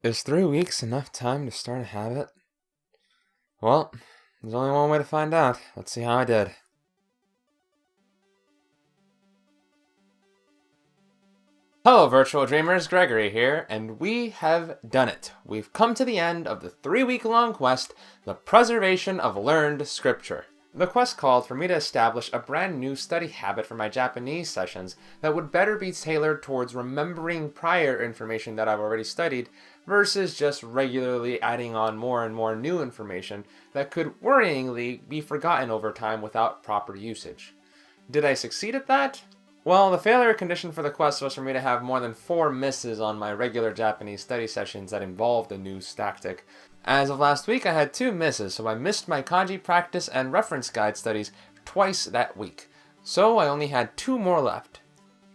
Is 3 weeks enough time to start a habit? Well, there's only one way to find out. Let's see how I did. Hello, virtual dreamers. Gregory here, and we have done it. We've come to the end of the 3-week-long quest, the preservation of learned scripture. The quest called for me to establish a brand new study habit for my Japanese sessions that would better be tailored towards remembering prior information that I've already studied versus just regularly adding on more and more new information that could worryingly be forgotten over time without proper usage. Did I succeed at that? Well, the failure condition for the quest was for me to have more than 4 misses on my regular Japanese study sessions that involved a new tactic. As of last week, I had 2 misses, so I missed my kanji practice and reference guide studies twice that week. So I only had 2 more left.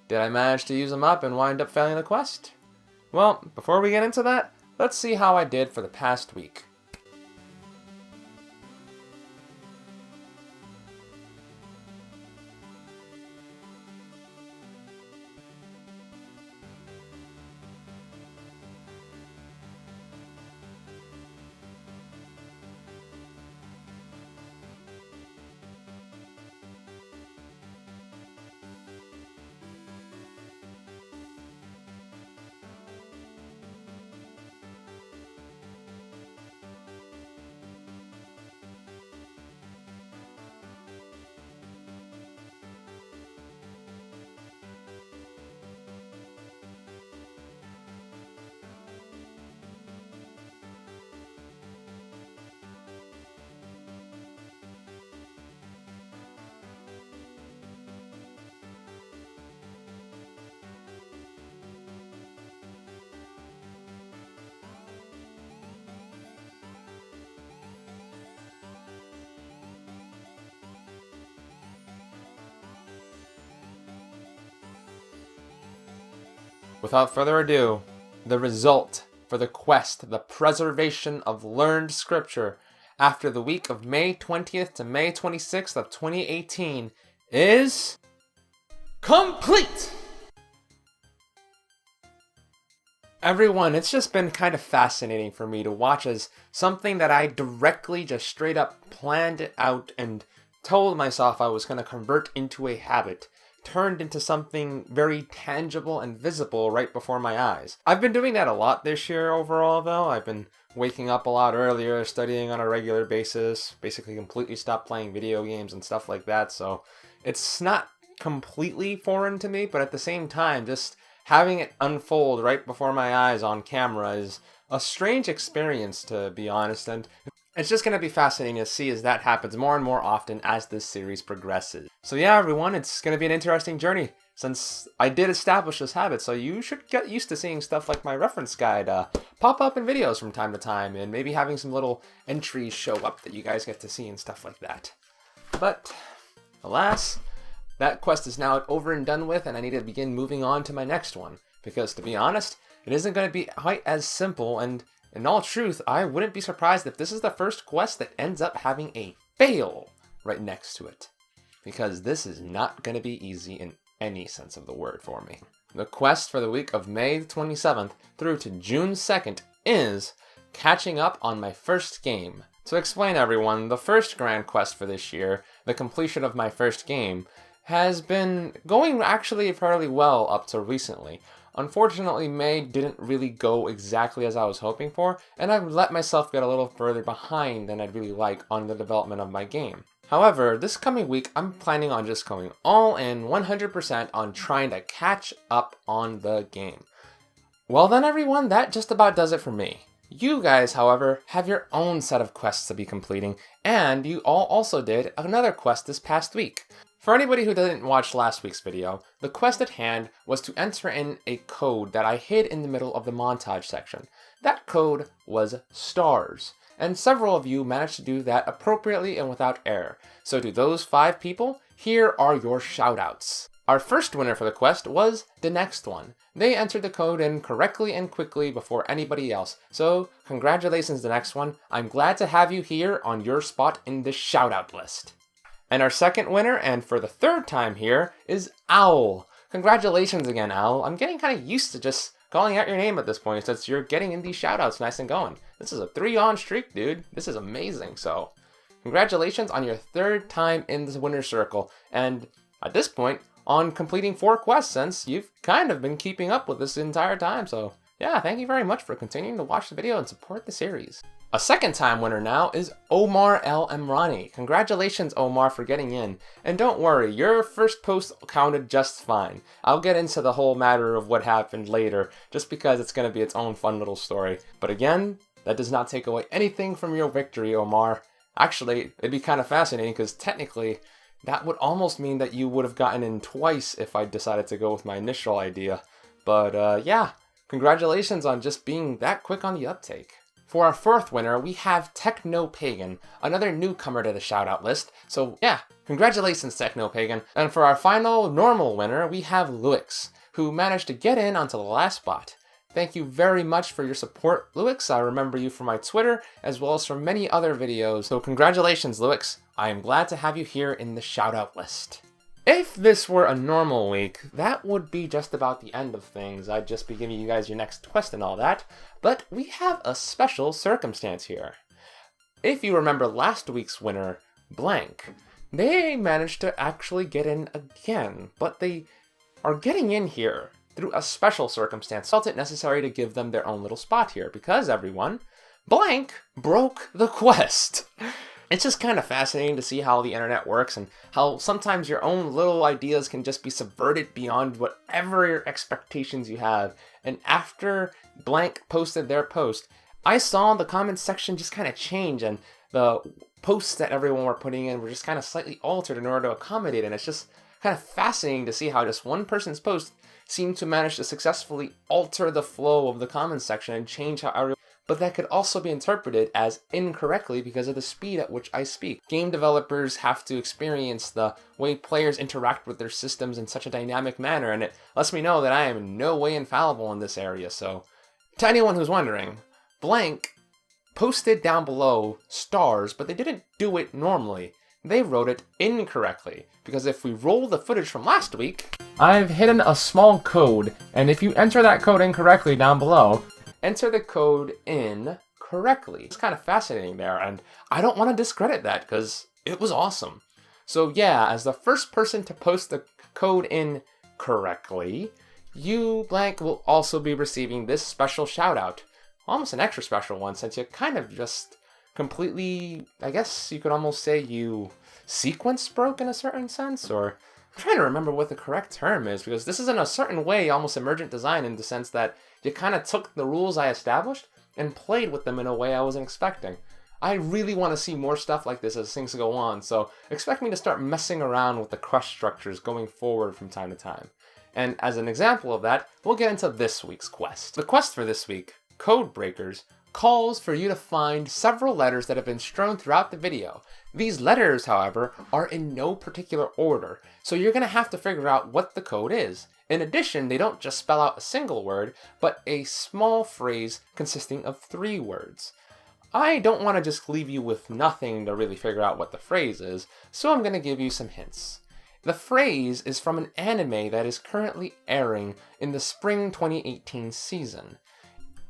Did I manage to use them up and wind up failing the quest? Well, before we get into that, let's see how I did for the past week. Without further ado, the result for the quest, the preservation of learned scripture, after the week of May 20th to May 26th of 2018 is complete! Everyone, it's just been kind of fascinating for me to watch as something that I directly just straight up planned it out and told myself I was going to convert into a habit turned into something very tangible and visible right before my eyes. I've been doing that a lot this year overall though. I've been waking up a lot earlier, studying on a regular basis, basically completely stopped playing video games and stuff like that, so it's not completely foreign to me, but at the same time, just having it unfold right before my eyes on camera is a strange experience, to be honest, and it's just going to be fascinating to see as that happens more and more often as this series progresses. So yeah, everyone, it's going to be an interesting journey since I did establish this habit, so you should get used to seeing stuff like my reference guide pop up in videos from time to time, and maybe having some little entries show up that you guys get to see and stuff like that. But, alas, that quest is now over and done with, and I need to begin moving on to my next one, because to be honest, it isn't going to be quite as simple, and in all truth, I wouldn't be surprised if this is the first quest that ends up having a fail right next to it. Because this is not going to be easy in any sense of the word for me. The quest for the week of May 27th through to June 2nd is catching up on my first game. To explain everyone, the first grand quest for this year, the completion of my first game, has been going actually fairly well up to recently. Unfortunately, May didn't really go exactly as I was hoping for, and I've let myself get a little further behind than I'd really like on the development of my game. However, this coming week, I'm planning on just going all in 100% on trying to catch up on the game. Well then everyone, that just about does it for me. You guys, however, have your own set of quests to be completing, and you all also did another quest this past week. For anybody who didn't watch last week's video, the quest at hand was to enter in a code that I hid in the middle of the montage section. That code was stars, and several of you managed to do that appropriately and without error. So to those 5 people, here are your shoutouts. Our first winner for the quest was the next one. They entered the code in correctly and quickly before anybody else, so congratulations the next one. I'm glad to have you here on your spot in the shoutout list. And our second winner, and for the 3rd time here, is Owl. Congratulations again, Owl. I'm getting kind of used to just calling out your name at this point since you're getting in these shoutouts nice and going. This is a 3-on streak, dude. This is amazing. So congratulations on your 3rd time in the winner's circle. And at this point, on completing 4 quests, since you've kind of been keeping up with this entire time. So yeah, thank you very much for continuing to watch the video and support the series. A 2nd time winner now is Omar El Emrani. Congratulations, Omar, for getting in. And don't worry, your first post counted just fine. I'll get into the whole matter of what happened later, just because it's going to be its own fun little story. But again, that does not take away anything from your victory, Omar. Actually, it'd be kind of fascinating because technically, that would almost mean that you would have gotten in twice if I decided to go with my initial idea. But yeah, congratulations on just being that quick on the uptake. For our 4th winner, we have Techno Pagan, another newcomer to the shoutout list. So yeah, congratulations, Techno Pagan. And for our final normal winner, we have Luix, who managed to get in onto the last spot. Thank you very much for your support, Luix. I remember you from my Twitter, as well as from many other videos. So congratulations, Luix. I am glad to have you here in the shoutout list. If this were a normal week, that would be just about the end of things. I'd just be giving you guys your next quest and all that. But we have a special circumstance here. If you remember last week's winner, Blank, they managed to actually get in again, but they are getting in here through a special circumstance. Felt it necessary to give them their own little spot here because, everyone, Blank broke the quest. It's just kind of fascinating to see how the internet works and how sometimes your own little ideas can just be subverted beyond whatever expectations you have. And after Blank posted their post, I saw the comments section just kind of change, and the posts that everyone were putting in were just kind of slightly altered in order to accommodate it. And it's just kind of fascinating to see how just one person's post seemed to manage to successfully alter the flow of the comments section and change how everyone... But that could also be interpreted as incorrectly because of the speed at which I speak. Game developers have to experience the way players interact with their systems in such a dynamic manner, and it lets me know that I am in no way infallible in this area. So, to anyone who's wondering, Blank posted down below stars, but they didn't do it normally. They wrote it incorrectly, because if we roll the footage from last week, I've hidden a small code, and if you enter that code incorrectly down below, enter the code in correctly. It's kind of fascinating there, and I don't want to discredit that because it was awesome. So yeah, as the first person to post the code in correctly, you, Blank, will also be receiving this special shout out. Almost an extra special one, since you kind of just completely, I guess you could almost say you sequence broke in a certain sense, or I'm trying to remember what the correct term is, because this is in a certain way almost emergent design in the sense that you kind of took the rules I established and played with them in a way I wasn't expecting. I really want to see more stuff like this as things go on, so expect me to start messing around with the quest structures going forward from time to time. And as an example of that, we'll get into this week's quest. The quest for this week, Code Breakers, calls for you to find several letters that have been strewn throughout the video. These letters, however, are in no particular order, so you're going to have to figure out what the code is. In addition, they don't just spell out a single word, but a small phrase consisting of 3 words. I don't want to just leave you with nothing to really figure out what the phrase is, so I'm going to give you some hints. The phrase is from an anime that is currently airing in the spring 2018 season.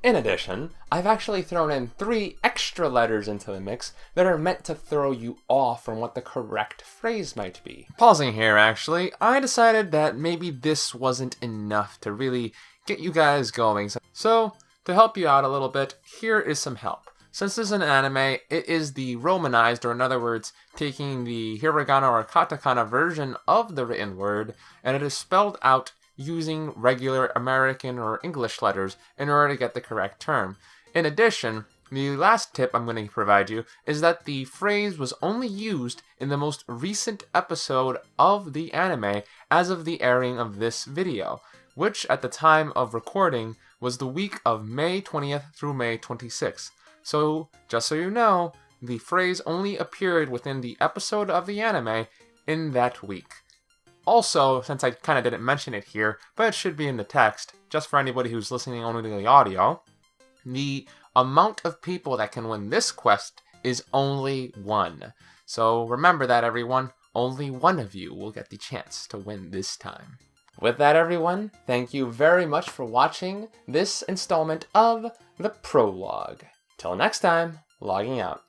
In addition, I've actually thrown in 3 extra letters into the mix that are meant to throw you off from what the correct phrase might be. Pausing here, actually, I decided that maybe this wasn't enough to really get you guys going. So, to help you out a little bit, here is some help. Since this is an anime, it is the romanized, or in other words, taking the hiragana or katakana version of the written word, and it is spelled out using regular American or English letters in order to get the correct term. In addition, the last tip I'm going to provide you is that the phrase was only used in the most recent episode of the anime as of the airing of this video, which at the time of recording was the week of May 20th through May 26th. So, just so you know, the phrase only appeared within the episode of the anime in that week. Also, since I kind of didn't mention it here, but it should be in the text, just for anybody who's listening only to the audio, the amount of people that can win this quest is only 1. So remember that, everyone. Only one of you will get the chance to win this time. With that, everyone, thank you very much for watching this installment of the Prologue. Till next time, logging out.